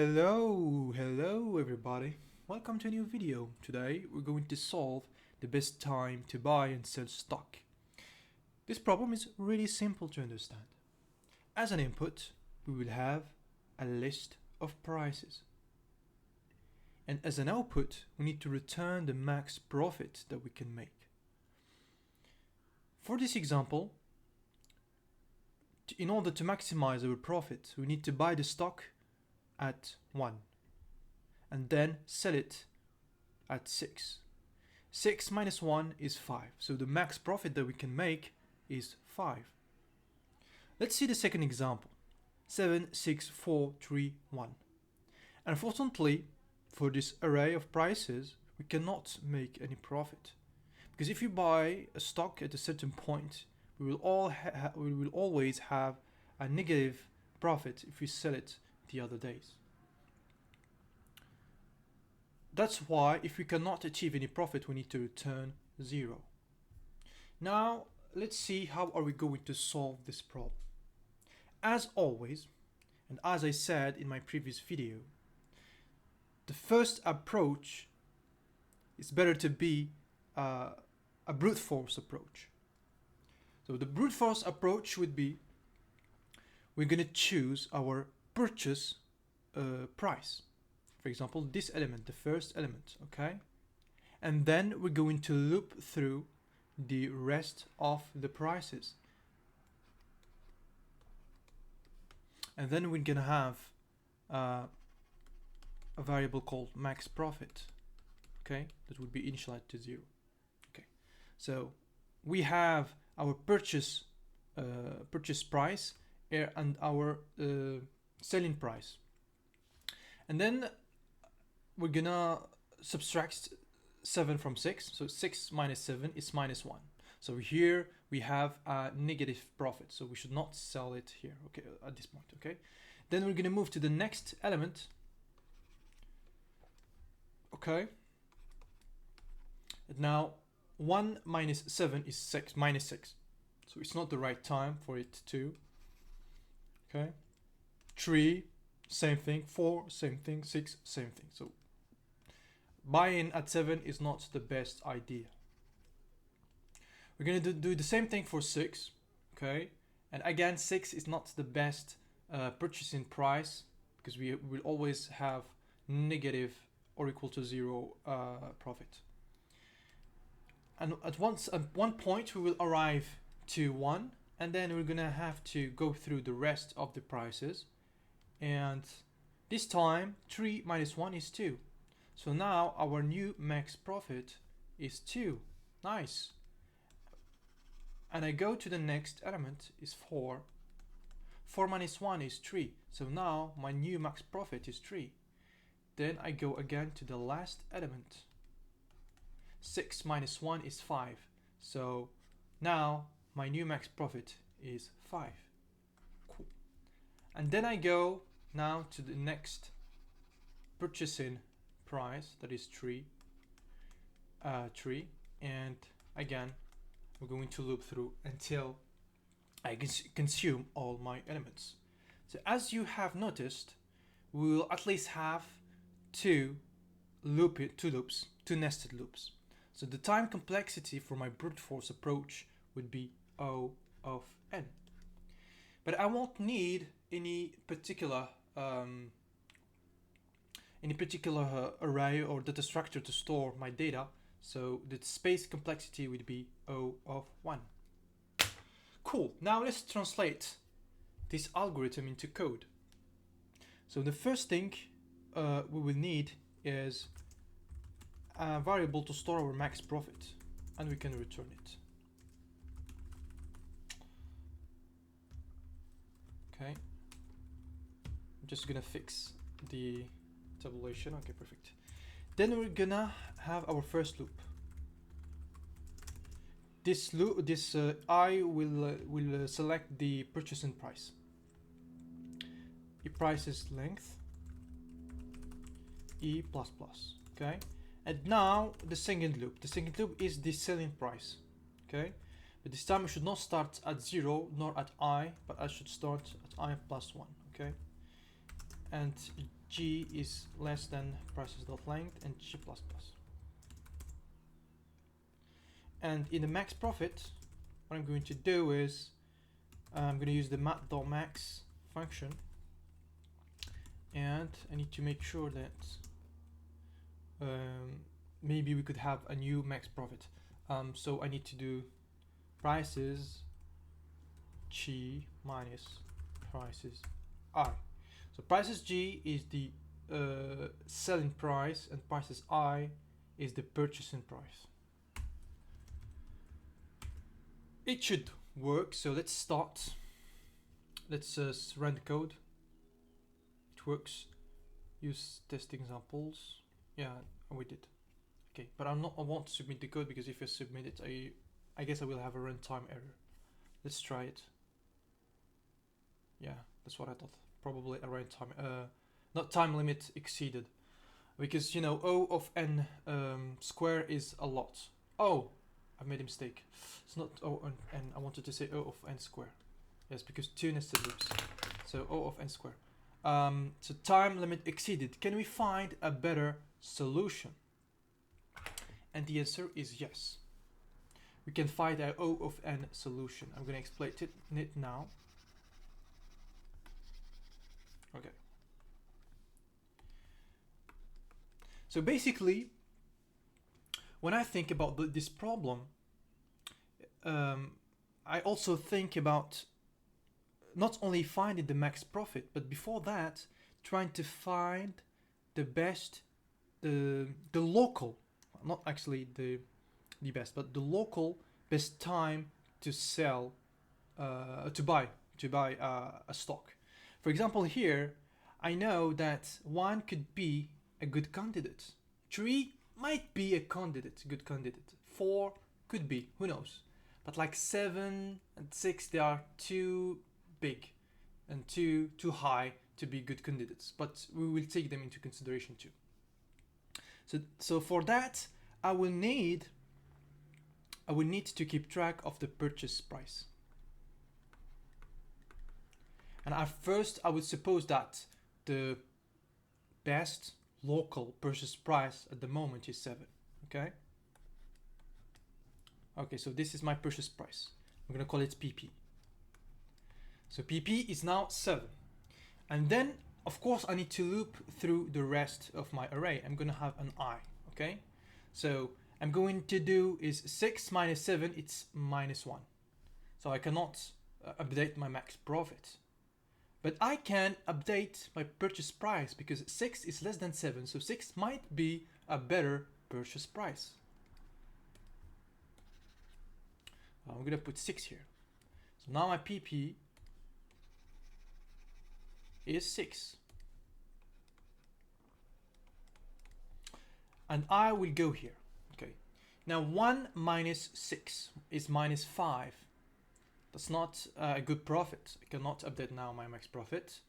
Hello everybody. Welcome to a new video. Today we're going to solve the best time to buy and sell stock. This problem is really simple to understand. As an input, we will have a list of prices. And as an output, we need to return the max profit that we can make. For this example, in order to maximize our profit, we need to buy the stock at 1 and then sell it at 6. 6 minus 1 is 5, so the max profit that we can make is 5. Let's see the second example. 7, 6, 4, 3, 1. Unfortunately, for this array of prices, we cannot make any profit, because if you buy a stock at a certain point, we will always have a negative profit if we sell it the other days. That's why if we cannot achieve any profit, we need to return 0. Now let's see how are we going to solve this problem. As always, and as I said in my previous video, the first approach is better to be a brute force approach. So the brute force approach would be, we're going to choose our purchase price. For example, this element, the first element, okay? And then we're going to loop through the rest of the prices. And then we're gonna have a variable called max profit, okay? That would be initialized to 0. Okay, so we have our purchase price and our selling price. And then we're gonna subtract 7 from 6. So 6 minus 7 is minus 1. So here we have a negative profit. So we should not sell it here, okay, at this point, okay? Then we're gonna move to the next element, okay? And now 1 minus 7 is 6, minus 6. So it's not the right time for it to, okay? 3, same thing. 4, same thing. 6, same thing. So buying at 7 is not the best idea. We're going to do the same thing for 6, okay? And again, 6 is not the best purchasing price, because we will always have negative or equal to 0 profit. And at one point we will arrive to 1, and then we're going to have to go through the rest of the prices. And this time 3 minus 1 is 2. So now our new max profit is 2. Nice. And I go to the next element, is 4. 4 minus 1 is 3. So now my new max profit is 3. Then I go again to the last element. 6 minus 1 is 5. So now my new max profit is 5. Cool. And then I go now to the next purchasing price, that is 3, and again we're going to loop through until I consume all my elements. So as you have noticed, we will at least have two nested loops. So the time complexity for my brute force approach would be O of n. But I won't need any particular array or data structure to store my data, so the space complexity would be O of 1. Cool. Now let's translate this algorithm into code. So the first thing we will need is a variable to store our max profit, and we can return it. Okay, I'm just gonna fix the tabulation. Okay, perfect. Then we're gonna have our first loop. This I will select the purchasing price. The price is length E++. Okay, and now the second loop. The second loop is the selling price. Okay, but this time I should not start at 0 nor at I, but I should start at I plus 1. Okay, and G is less than prices.length and G++. And in the max profit, what I'm going to do is I'm going to use the mat.max function, and I need to make sure that maybe we could have a new max profit. So I need to do prices G minus prices I. So prices G is the selling price and prices I is the purchasing price. It should work, so let's start. Let's run the code. It works. Use test examples. Yeah, we did. Okay, but I won't submit the code, because if I submit it, I guess I will have a runtime error. Let's try it. Yeah, that's what I thought. Probably a runtime, not time limit exceeded, because you know O of n square is a lot. Oh, I made a mistake. It's not O of n. I wanted to say O of n square. Yes, because two nested loops. So O of n square. So time limit exceeded. Can we find a better solution? And the answer is yes. We can find a O of n solution. I'm going to explain it now. Okay. So basically, when I think about this problem, I also think about not only finding the max profit, but before that, trying to find the best, the local, not actually the best, but the local best time to sell, to buy a stock. For example, here, I know that 1 could be a good candidate. 3 might be a good candidate. 4 could be, who knows? But like 7 and 6, they are too big and too high to be good candidates. But we will take them into consideration too. So for that, I will need to keep track of the purchase price. And at first, I would suppose that the best local purchase price at the moment is 7. Okay. Okay, so this is my purchase price. I'm going to call it PP. So PP is now 7. And then, of course, I need to loop through the rest of my array. I'm going to have an I. Okay. So I'm going to do is 6 minus 7, it's minus 1. So I cannot update my max profit. But I can update my purchase price, because 6 is less than 7. So 6 might be a better purchase price. I'm going to put 6 here. So now my PP is 6. And I will go here. Okay. Now 1 minus 6 is minus 5. That's not a good profit. I cannot update now my max profit.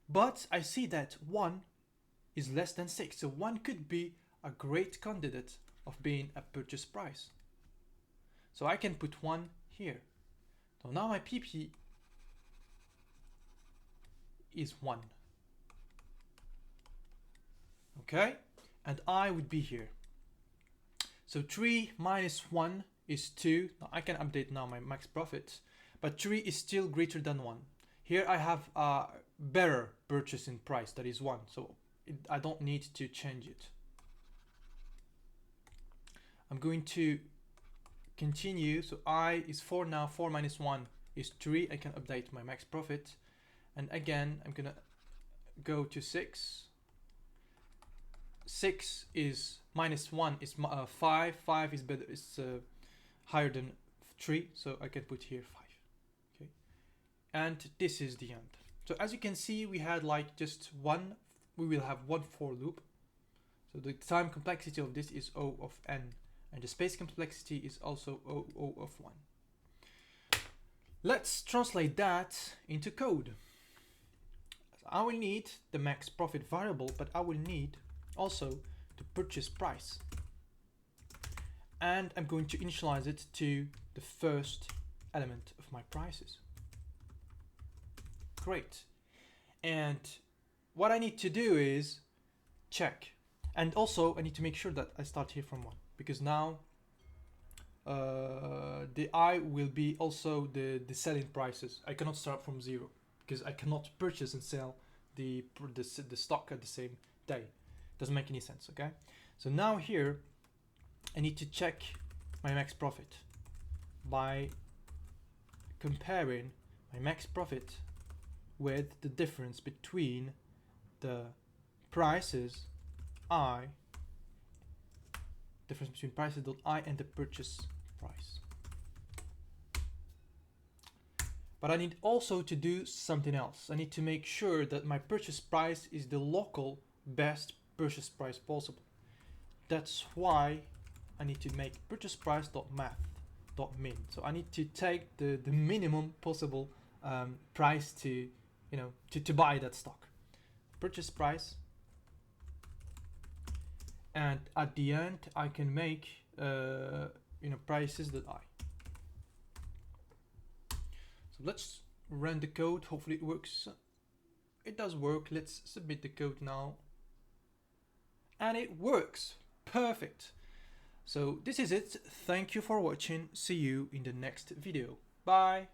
But I see that 1 is less than 6. So 1 could be a great candidate of being a purchase price. So I can put 1 here. So now my PP is 1. Okay? And I would be here. So 3 minus 1 is 2. Now I can update now my max profit. But 3 is still greater than 1. Here I have a better purchasing price, that is 1. So I don't need to change it. I'm going to continue. So I is 4 now. 4 minus 1 is 3. I can update my max profit. And again, I'm going to go to 6. 6 is minus 1 is 5. 5 is better. It's higher than 3. So I can put here 5. And this is the end. So as you can see, we had like just one, we will have one for loop. So the time complexity of this is O of n, and the space complexity is also O of 1. Let's translate that into code. I will need the max profit variable, but I will need also the purchase price. And I'm going to initialize it to the first element of my prices. Great. And what I need to do is check. And also I need to make sure that I start here from 1, because now the I will be also the selling prices. I cannot start from 0 because I cannot purchase and sell the stock at the same day. Doesn't make any sense, okay? So now here I need to check my max profit by comparing my max profit with the difference between the prices difference between prices.I and the purchase price. But I need also to do something else. I need to make sure that my purchase price is the local best purchase price possible. That's why I need to make purchase price.math.min. So I need to take the minimum possible price to buy that stock. Purchase price, and at the end I can make prices.I. So let's run the code. Hopefully it works. It does work. Let's submit the code now, and it works. Perfect. So this is it. Thank you for watching. See you in the next video. Bye.